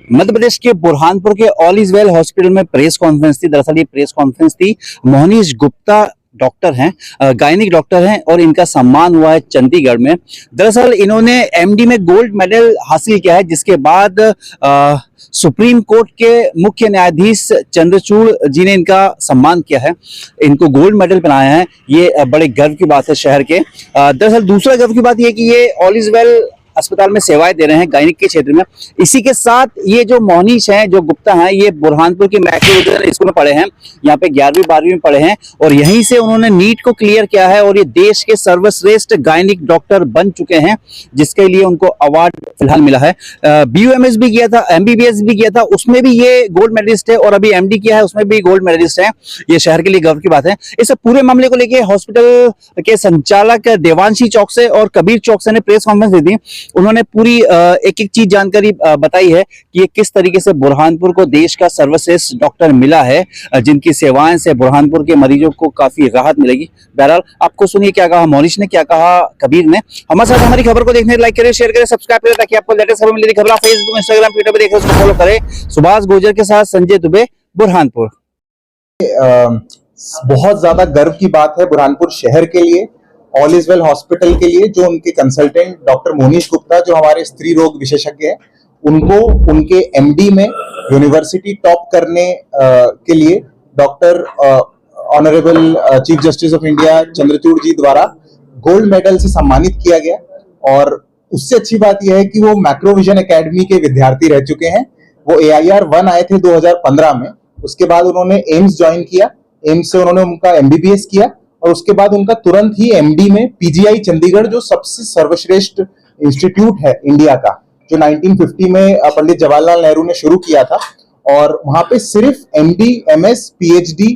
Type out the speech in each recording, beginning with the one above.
मध्य प्रदेश के बुरहानपुर के all is well hospital में प्रेस कॉन्फ्रेंस थी। दरअसल ये प्रेस कॉन्फ्रेंस थी, मोहनीश गुप्ता डॉक्टर हैं, गायनिक डॉक्टर हैं और इनका सम्मान हुआ है चंडीगढ़ में। दरअसल इन्होंने एमडी में गोल्ड मेडल हासिल किया है, जिसके बाद सुप्रीम कोर्ट के मुख्य न्यायाधीश चंद्रचूड़ जी ने इनका सम्मान किया है, इनको गोल्ड मेडल पहनाया है। ये बड़े गर्व की बात है शहर के। दरअसल दूसरा गर्व की बात यह कि ये ऑल इज वेल अस्पताल में सेवाएं दे रहे हैं गायनिक के क्षेत्र में। इसी के साथ ये जो मोहनीश हैं, जो गुप्ता हैं, ये बुरहानपुर के मैक्रो स्कूल में पढ़े हैं, यहाँ पे 11वीं 12वीं में पढ़े हैं और यहीं से उन्होंने नीट को क्लियर किया है और ये देश के सर्वश्रेष्ठ गायनिक डॉक्टर बन चुके हैं, जिसके लिए उनको अवार्ड फिलहाल मिला है। BUMS भी किया था, MBBS भी किया था, उसमें भी ये गोल्ड मेडलिस्ट है और अभी MD किया है, उसमें भी गोल्ड मेडलिस्ट है। ये शहर के लिए गर्व की बात है। इस पूरे मामले को लेकर हॉस्पिटल के संचालक देवांशी चौक से और कबीर चौक से ने प्रेस कॉन्फ्रेंस दी थी। उन्होंने पूरी एक एक चीज जानकारी बताई है कि ये किस तरीके से बुरहानपुर को देश का सर्वश्रेष्ठ डॉक्टर मिला है, जिनकी सेवाएं से बुरहानपुर के मरीजों को काफी राहत मिलेगी। बहरहाल आपको सुनिए क्या कहा मोहनीश ने, क्या कहा कबीर ने। हमारे साथ हमारी खबर को देखने लाइक करें, शेयर करें, सब्सक्राइब करें ताकि आपको लेटेस्ट खबर मिले। खबर फेसबुक, इंस्टाग्राम, ट्विटर पर देख रहे हैं, फॉलो करें। सुभाष गुर्जर के साथ संजय दुबे, बुरहानपुर। बहुत ज्यादा गर्व की बात है बुरहानपुर शहर के लिए, ऑल इज वेल हॉस्पिटल के लिए, जो उनके कंसल्टेंट डॉक्टर मोहनीश गुप्ता, जो हमारे स्त्री रोग विशेषज्ञ हैं, उनको उनके एमडी में यूनिवर्सिटी टॉप करने के लिए doctor honourable chief justice of India Chandrachud ji द्वारा गोल्ड मेडल से सम्मानित किया गया। और उससे अच्छी बात यह है कि वो मैक्रोविजन एकेडमी के विद्यार्थी रह चुके हैं। वो AIR 1 आए थे 2015 में, उसके बाद उन्होंने एम्स ज्वाइन किया, एम्स से उन्होंने उनका MBBS किया और उसके बाद उनका तुरंत ही MD में PGI चंडीगढ़, जो सबसे सर्वश्रेष्ठ इंस्टीट्यूट है इंडिया का, जो 1950 में पंडित जवाहरलाल नेहरू ने शुरू किया था। और वहां पे सिर्फ MD, MS, PhD,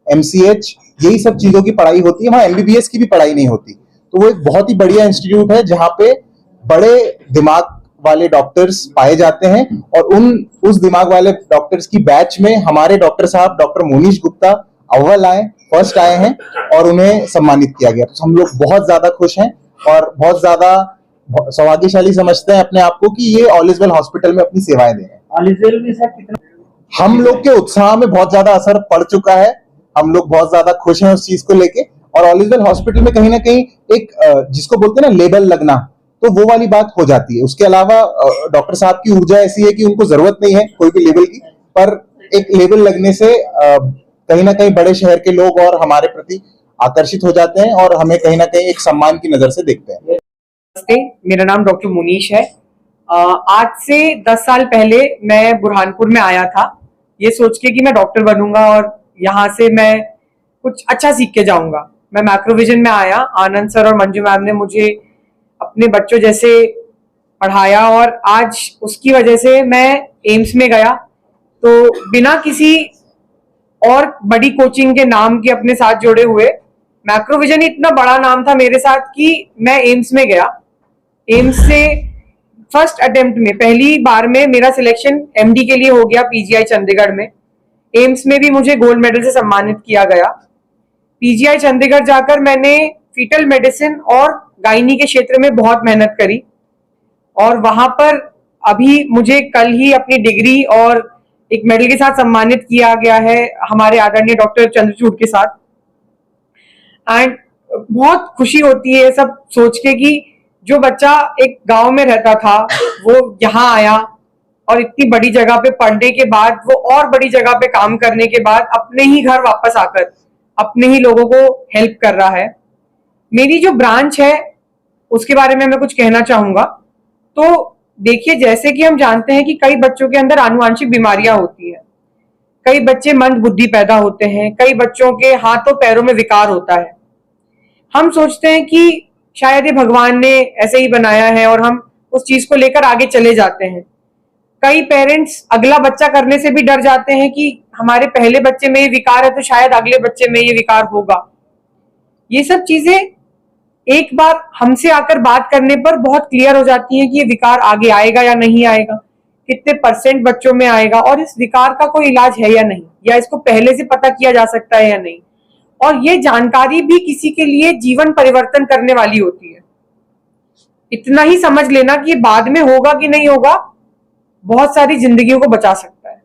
MCH यही सब चीजों की पढ़ाई होती है, वहां MBBS की भी पढ़ाई नहीं होती। तो वो एक बहुत ही बढ़िया इंस्टीट्यूट है जहां पे बड़े दिमाग वाले डॉक्टर्स पाए जाते हैं। और उस दिमाग वाले डॉक्टर्स की बैच में हमारे डॉक्टर साहब डॉक्टर मोहनीश गुप्ता अव्वल आए, फर्स्ट आए हैं और उन्हें सम्मानित किया गया। तो हम लोग बहुत ज्यादा खुश हैं और बहुत ज्यादा सौभाग्यशाली समझते हैं अपने आप को कि ये ऑल इज वेल हॉस्पिटल में अपनी सेवाएं दे रहे हैं। ऑल इज वेल में सर कितना हम लोग के उत्साह में बहुत ज्यादा असर पड़ चुका है, हम लोग बहुत ज्यादा खुश हैं उस चीज को लेके। और ऑल इज वेल हॉस्पिटल में कहीं ना कहीं एक जिसको बोलते हैं ना लेबल लगना, तो वो वाली बात हो जाती है। उसके अलावा डॉक्टर साहब की ऊर्जा ऐसी है कि उनको जरूरत नहीं है कोई भी लेबल की, पर एक लेबल लगने से कहीं ना कहीं बड़े शहर के लोग और हमारे प्रति आकर्षित हो जाते हैं और हमें कहीं ना कहीं एक सम्मान की नजर से देखते हैं। नमस्ते, मेरा नाम डॉक्टर मुनीश है। आज से 10 साल पहले मैं बुरहानपुर में आया था, ये सोच के कि मैं डॉक्टर बनूंगा और यहाँ से मैं कुछ अच्छा सीख के जाऊंगा। मैं मैक्रोविजन में आया, आनंद सर और मंजू मैम ने मुझे अपने बच्चों जैसे पढ़ाया और आज उसकी वजह से मैं एम्स में गया। तो बिना किसी और बड़ी कोचिंग के नाम के अपने साथ जोड़े हुए, मैक्रोविजन इतना बड़ा नाम था मेरे साथ कि मैं एम्स में गया। एम्स से फर्स्ट अटेम्प्ट में, पहली बार में मेरा सिलेक्शन MD के लिए हो गया PGI चंडीगढ़ में। एम्स में भी मुझे गोल्ड मेडल से सम्मानित किया गया। PGI चंडीगढ़ जाकर मैंने फीटल मेडिसिन और गायनी के क्षेत्र में बहुत मेहनत करी और वहां पर अभी मुझे कल ही अपनी डिग्री और एक मेडल के साथ सम्मानित किया गया है हमारे आदरणीय डॉक्टर चंद्रचूड़ के साथ। एंड बहुत खुशी होती है सब सोच के कि जो बच्चा एक गांव में रहता था वो यहाँ आया और इतनी बड़ी जगह पे पढ़ने के बाद, वो और बड़ी जगह पे काम करने के बाद अपने ही घर वापस आकर अपने ही लोगों को हेल्प कर रहा है। मेरी जो ब्रांच है उसके बारे में मैं कुछ कहना चाहूंगा। तो देखिए, जैसे कि हम जानते हैं कि कई बच्चों के अंदर आनुवांशिक बीमारियां होती हैं, कई बच्चे मंद बुद्धि पैदा होते हैं, कई बच्चों के हाथों पैरों में विकार होता है। हम सोचते हैं कि शायद ये भगवान ने ऐसे ही बनाया है और हम उस चीज को लेकर आगे चले जाते हैं। कई पेरेंट्स अगला बच्चा करने से भी डर जाते हैं कि हमारे पहले बच्चे में ये विकार है तो शायद अगले बच्चे में ये विकार होगा। ये सब चीजें एक बार हमसे आकर बात करने पर बहुत क्लियर हो जाती है कि ये विकार आगे आएगा या नहीं आएगा, कितने % बच्चों में आएगा और इस विकार का कोई इलाज है या नहीं, या इसको पहले से पता किया जा सकता है या नहीं। और ये जानकारी भी किसी के लिए जीवन परिवर्तन करने वाली होती है। इतना ही समझ लेना कि बाद में होगा कि नहीं होगा बहुत सारी जिंदगियों को बचा सकता है।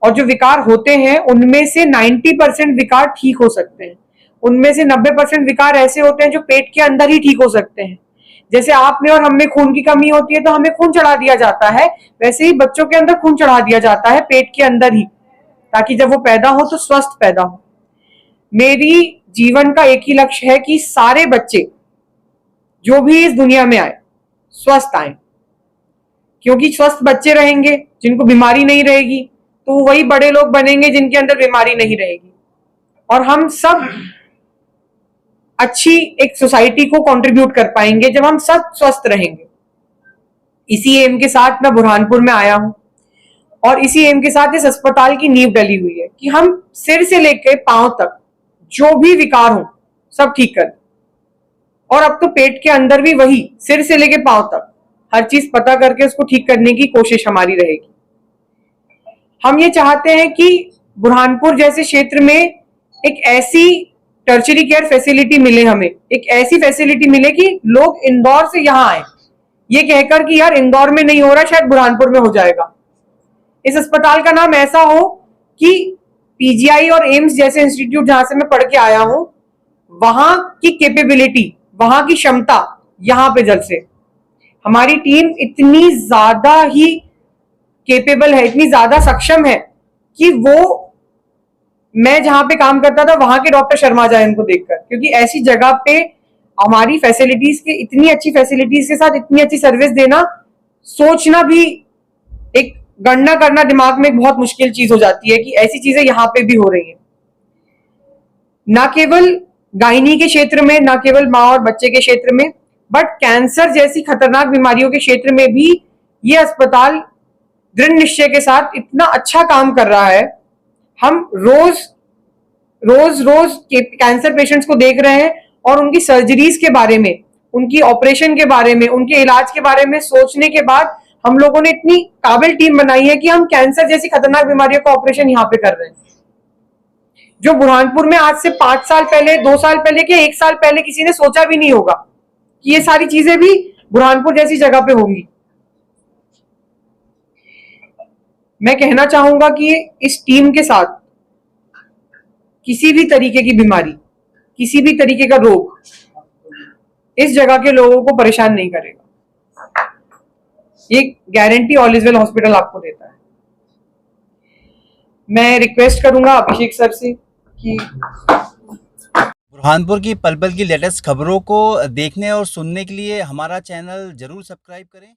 और जो विकार होते हैं उनमें से 90% विकार ठीक हो सकते हैं, उनमें से 90% विकार ऐसे होते हैं जो पेट के अंदर ही ठीक हो सकते हैं। जैसे आप में और हम में खून की कमी होती है तो हमें खून चढ़ा दिया जाता है, वैसे ही बच्चों के अंदर खून चढ़ा दिया जाता है पेट के अंदर ही, ताकि जब वो पैदा हो तो स्वस्थ पैदा हो। मेरी जीवन का एक ही लक्ष्य है कि सारे बच्चे जो भी इस दुनिया में आए स्वस्थ आए, क्योंकि स्वस्थ बच्चे रहेंगे जिनको बीमारी नहीं रहेगी तो वही बड़े लोग बनेंगे जिनके अंदर बीमारी नहीं रहेगी, और हम सब अच्छी एक सोसाइटी को कंट्रीब्यूट कर पाएंगे जब हम सब स्वस्थ रहेंगे। इसी एम के साथ मैं बुरहानपुर में आया हूं और इसी एम के साथ इस अस्पताल की नींव डली हुई है कि हम सिर से लेकर पांव तक जो भी विकार हो सब ठीक कर, और अब तो पेट के अंदर भी वही सिर से लेकर पांव तक हर चीज पता करके उसको ठीक करने की कोशिश हमारी रहेगी। हम ये चाहते हैं कि बुरहानपुर जैसे क्षेत्र में एक ऐसी टर्शरी केयर फैसिलिटी मिले, हमें एक ऐसी फैसिलिटी मिले कि लोग इंदौर से यहाँ आए ये कहकर कि यार इंदौर में नहीं हो रहा शायद बुरहानपुर में हो जाएगा। इस अस्पताल का नाम ऐसा हो कि पीजीआई और एम्स जैसे इंस्टीट्यूट जहां से मैं पढ़ के आया हूं वहां की कैपेबिलिटी, वहां की क्षमता यहां पे जल से। हमारी टीम इतनी ज्यादा ही केपेबल है, इतनी ज्यादा सक्षम है कि वो मैं जहां पे काम करता था वहां के डॉक्टर शर्मा जाए उनको देखकर, क्योंकि ऐसी जगह पे हमारी फैसिलिटीज के इतनी अच्छी फैसिलिटीज के साथ इतनी अच्छी सर्विस देना, सोचना भी एक गणना करना दिमाग में एक बहुत मुश्किल चीज हो जाती है कि ऐसी चीजें यहाँ पे भी हो रही हैं। ना केवल गायनी के क्षेत्र में, ना केवल माँ और बच्चे के क्षेत्र में, बट कैंसर जैसी खतरनाक बीमारियों के क्षेत्र में भी ये अस्पताल दृढ़ निश्चय के साथ इतना अच्छा काम कर रहा है। हम रोज कैंसर पेशेंट्स को देख रहे हैं और उनकी सर्जरीज के बारे में, उनकी ऑपरेशन के बारे में, उनके इलाज के बारे में सोचने के बाद हम लोगों ने इतनी काबिल टीम बनाई है कि हम कैंसर जैसी खतरनाक बीमारियों का ऑपरेशन यहाँ पे कर रहे हैं, जो बुरहानपुर में आज से 5 साल पहले, 2 साल पहले के 1 साल पहले किसी ने सोचा भी नहीं होगा कि ये सारी चीजें भी बुरहानपुर जैसी जगह पे होंगी। मैं कहना चाहूंगा कि इस टीम के साथ किसी भी तरीके की बीमारी, किसी भी तरीके का रोग इस जगह के लोगों को परेशान नहीं करेगा, ये guarantee all is well hospital आपको देता है। मैं रिक्वेस्ट करूंगा अभिषेक सर से कि बुरहानपुर की पल पल की लेटेस्ट खबरों को देखने और सुनने के लिए हमारा चैनल जरूर सब्सक्राइब करें।